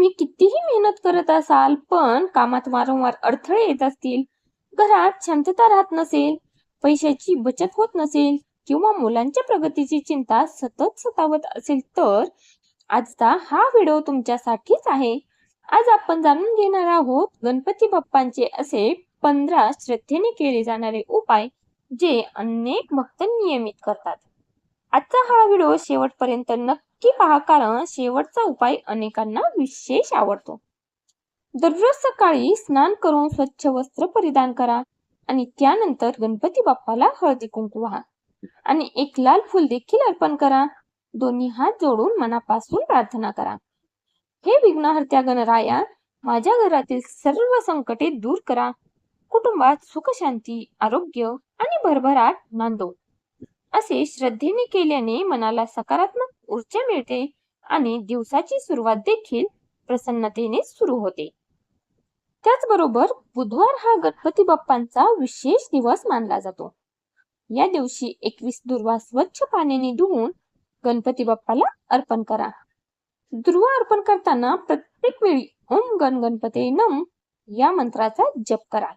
तुम्ही कितीही मेहनत करत असाल पण कामात वारंवार अडथळे येत असतील, घरात शांतता राहत नसेल, पैशाची बचत होत नसेल किंवा मुलांच्या प्रगतीची चिंता सतत सतावत असेल तर आजचा हा व्हिडिओ तुमच्यासाठीच आहे. आज आपण जाणून घेणार आहोत गणपती बाप्पांचे असे 15 श्रद्धेने केले जाणारे उपाय जे अनेक भक्त नियमित करतात. आजचा हा व्हिडिओ शेवटपर्यंत नक्की पहा कारण शेवटचा उपाय अनेकांना विशेष आवडतो. दररोज सकाळी स्नान करून स्वच्छ वस्त्र परिधान करा आणि त्यानंतर गणपती बाप्पाला हळदी कुंकू वाहा आणि एक लाल फूल देखील अर्पण करा. दोन्ही हात जोडून मनापासून प्रार्थना करा. हे विघ्नहर्त्या गणराया, माझ्या घरातील सर्व संकटे दूर करा. कुटुंबात सुख शांती, आरोग्य आणि भरभराट नांदो. असे श्रद्धेने केल्याने मनाला सकारात्मक ऊर्जा मिळते आणि दिवसाची सुरुवात देखील प्रसन्नतेने सुरू होते. त्याचबरोबर बुधवार हा गणपती बाप्पांचा विशेष दिवस मानला जातो. या दिवशी 21 दुर्वा स्वच्छ पाण्याने धुवून गणपती बाप्पाला अर्पण करा. दुर्वा अर्पण करताना प्रत्येक वेळी ओम गण गणपते नम या मंत्राचा जप करा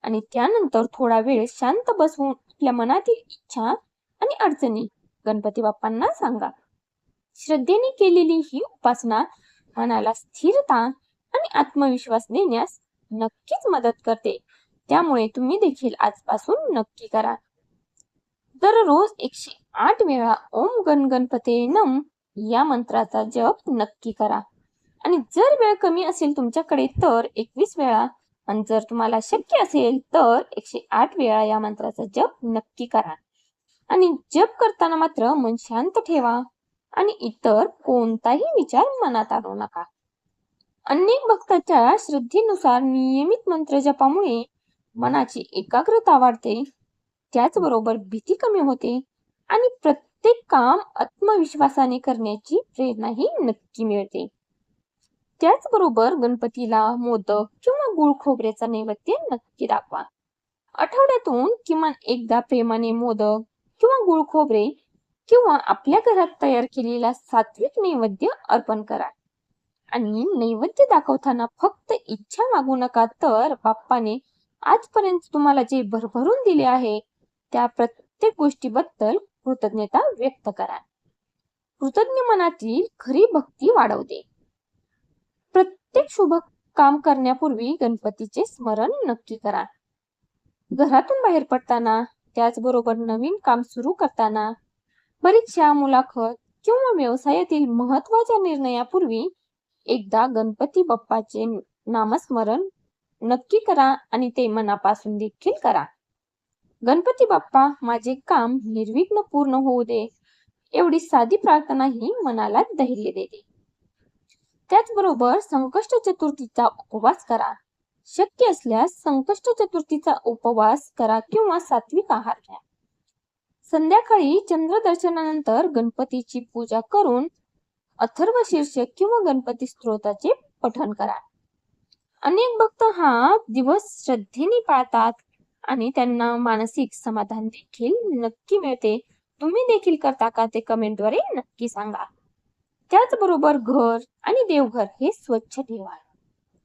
आणि त्यानंतर थोडा वेळ शांत बसून आपल्या मनातील इच्छा आणि अडचणी गणपती बाप्पांना सांगा. श्रद्धेने केलेली ही उपासना मनाला स्थिरता आणि आत्मविश्वास देण्यास नक्कीच मदत करते. त्यामुळे तुम्ही देखील आजपासून नक्की करा. दररोज 108 वेळा ओम गण गणपते नम या मंत्राचा जप नक्की करा आणि जर वेळ कमी असेल तुमच्याकडे तर 21 वेळा आणि जर तुम्हाला शक्य असेल तर 108 वेळा या मंत्राचा जप नक्की करा. आणि जप करताना मात्र मन शांत ठेवा आणि इतर कोणताही विचार मनात आणू नका. अनेक भक्तांच्या श्रद्धेनुसार नियमित मंत्र जपामुळे मनाची एकाग्रता वाढते, त्याचबरोबर भीती कमी होते आणि प्रत्येक काम आत्मविश्वासाने करण्याची प्रेरणाही नक्की मिळते. त्याचबरोबर गणपतीला मोदक किंवा गुळ खोबऱ्याचा नैवेद्य नक्की दाखवा. आठवड्यातून किमान एकदा प्रेमाने मोदक किंवा गुळ खोबरे किंवा आपल्या घरात तयार केलेला सात्विक नैवेद्य अर्पण करा. आणि नैवेद्य दाखवताना फक्त इच्छा मागू नका तर बाप्पाने आजपर्यंत तुम्हाला जे भरभरून दिले आहे त्या प्रत्येक गोष्टीबद्दल कृतज्ञता व्यक्त करा. कृतज्ञ मनातील खरी भक्ती वाढवते. प्रत्येक शुभ काम करण्यापूर्वी गणपतीचे स्मरण नक्की करा. घरातून बाहेर पडताना, त्याचबरोबर नवीन काम सुरू करताना, परीक्षा, मुलाखत किंवा व्यवसायातील महत्वाच्या निर्णयापूर्वी एकदा गणपती बाप्पाचे नामस्मरण नक्की करा आणि ते मनापासून देखील करा. गणपती बाप्पा, माझे काम निर्विघ्न पूर्ण होऊ दे, एवढी साधी प्रार्थना ही मनाला धैर्य देते. त्याचबरोबर संकष्ट चतुर्थीचा उपवास करा. शक्य असल्यास संकष्ट चतुर्थीचा उपवास करा किंवा सात्विक आहार घ्या. संध्याकाळी चंद्र दर्शनानंतर गणपतीची पूजा करून अथर्व शीर्ष किंवा गणपती स्तोत्राचे पठण करा. अनेक भक्त हा दिवस श्रद्धेने पाळतात आणि त्यांना मानसिक समाधान देखील नक्की मिळते. तुम्ही देखील करता का ते कमेंटद्वारे नक्की सांगा. त्याचबरोबर घर आणि देवघर हे स्वच्छ ठेवा.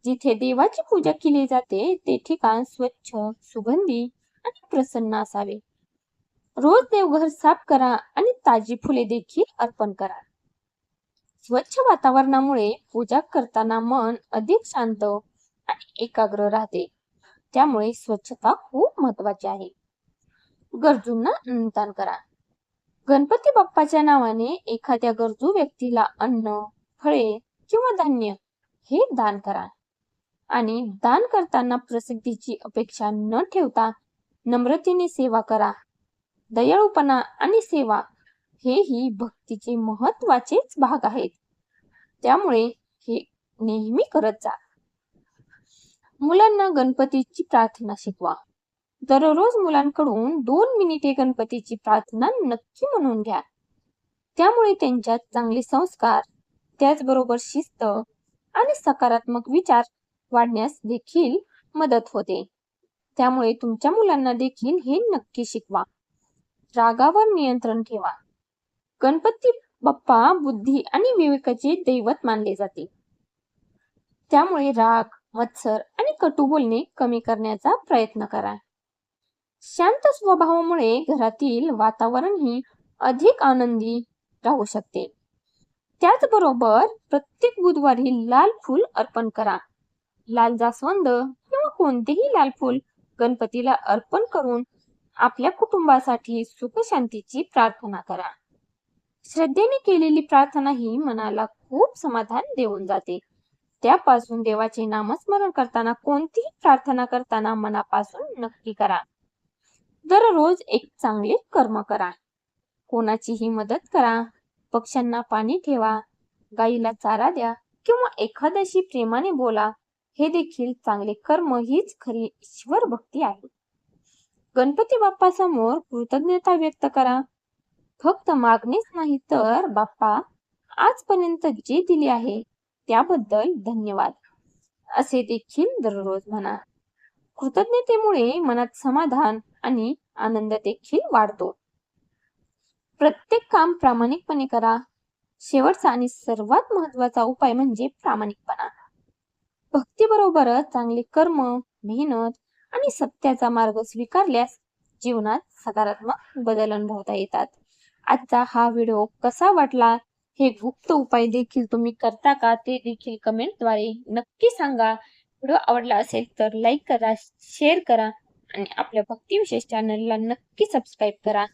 जिथे देवाची पूजा केली जाते ते ठिकाण स्वच्छ, सुगंधी आणि प्रसन्न असावे. रोज देवघर साफ करा आणि ताजी फुले देखील अर्पण करा. स्वच्छ वातावरणामुळे पूजा करताना मन अधिक शांत आणि एकाग्र राहते. त्यामुळे स्वच्छता खूप महत्वाची आहे. गरजूंना अन्नदान करा. गणपती बाप्पाच्या नावाने एखाद्या गरजू व्यक्तीला अन्न, फळे किंवा धान्य हे दान करा. आणि दान करताना प्रसिद्धीची अपेक्षा न ठेवता नम्रतेने सेवा करा. दयाळूपणा आणि सेवा हेही भक्तीचे महत्वाचेच भाग आहेत. त्यामुळे हे नेहमी करत जा. मुलांना गणपतीची प्रार्थना शिकवा. दररोज मुलांकडून 2 मिनिटे गणपतीची प्रार्थना नक्की म्हणून घ्या. त्यामुळे त्यांच्यात चांगले संस्कार, त्याचबरोबर शिस्त आणि सकारात्मक विचार वाढण्यास देखील मदत होते. त्यामुळे तुमच्या मुलांना देखील हे नक्की शिकवा. रागावर नियंत्रण ठेवा. गणपती बाप्पा बुद्धी आणि विवेकाचे दैवत मानले जाते. त्यामुळे राग, मत्सर आणि कटू बोलणे कमी करण्याचा प्रयत्न करा. शांत स्वभावामुळे घरातील वातावरणही अधिक आनंदी राहू शकते. त्याचबरोबर प्रत्येक बुधवारी लाल फूल अर्पण करा. लाल जास्वंद किंवा कोणतेही लाल फूल गणपतीला अर्पण करून आपल्या कुटुंबासाठी सुख शांतीची प्रार्थना करा. श्रद्धेने केलेली प्रार्थना ही मनाला खूप समाधान देऊन जाते. त्यापासून देवाचे नामस्मरण करताना कोणतीही प्रार्थना करताना मनापासून नक्की करा. दररोज एक चांगले कर्म करा. कोणाचीही मदत करा, पक्ष्यांना पाणी ठेवा, गाईला चारा द्या किंवा एखाद्याशी प्रेमाने बोला. हे देखील चांगले कर्म हीच खरी ईश्वर भक्ती आहे. गणपती बाप्पा समोर कृतज्ञता व्यक्त करा. फक्त मागणेच नाही तर बाप्पा आजपर्यंत जे दिले आहे त्याबद्दल धन्यवाद असे देखील दररोज म्हणा. कृतज्ञतेमुळे मनात समाधान आणि आनंद देखील वाढतो. प्रत्येक काम प्रामाणिकपणे करा. शेवटचा आणि सर्वात महत्वाचा उपाय म्हणजे प्रामाणिकपणा. भक्तीबरोबरच चांगले कर्म, मेहनत आणि सत्याचा मार्ग स्वीकारल्यास जीवनात सकारात्मक बदल अनुभवता येतात. आजचा हा व्हिडिओ कसा वाटला, हे गुप्त उपाय देखील तुम्ही करता का ते देखील कमेंटद्वारे नक्की सांगा. व्हिडिओ आवडला असेल तर लाईक करा, शेअर करा आणि आपल्या भक्ती विशेष चॅनलला नक्की सबस्क्राईब करा.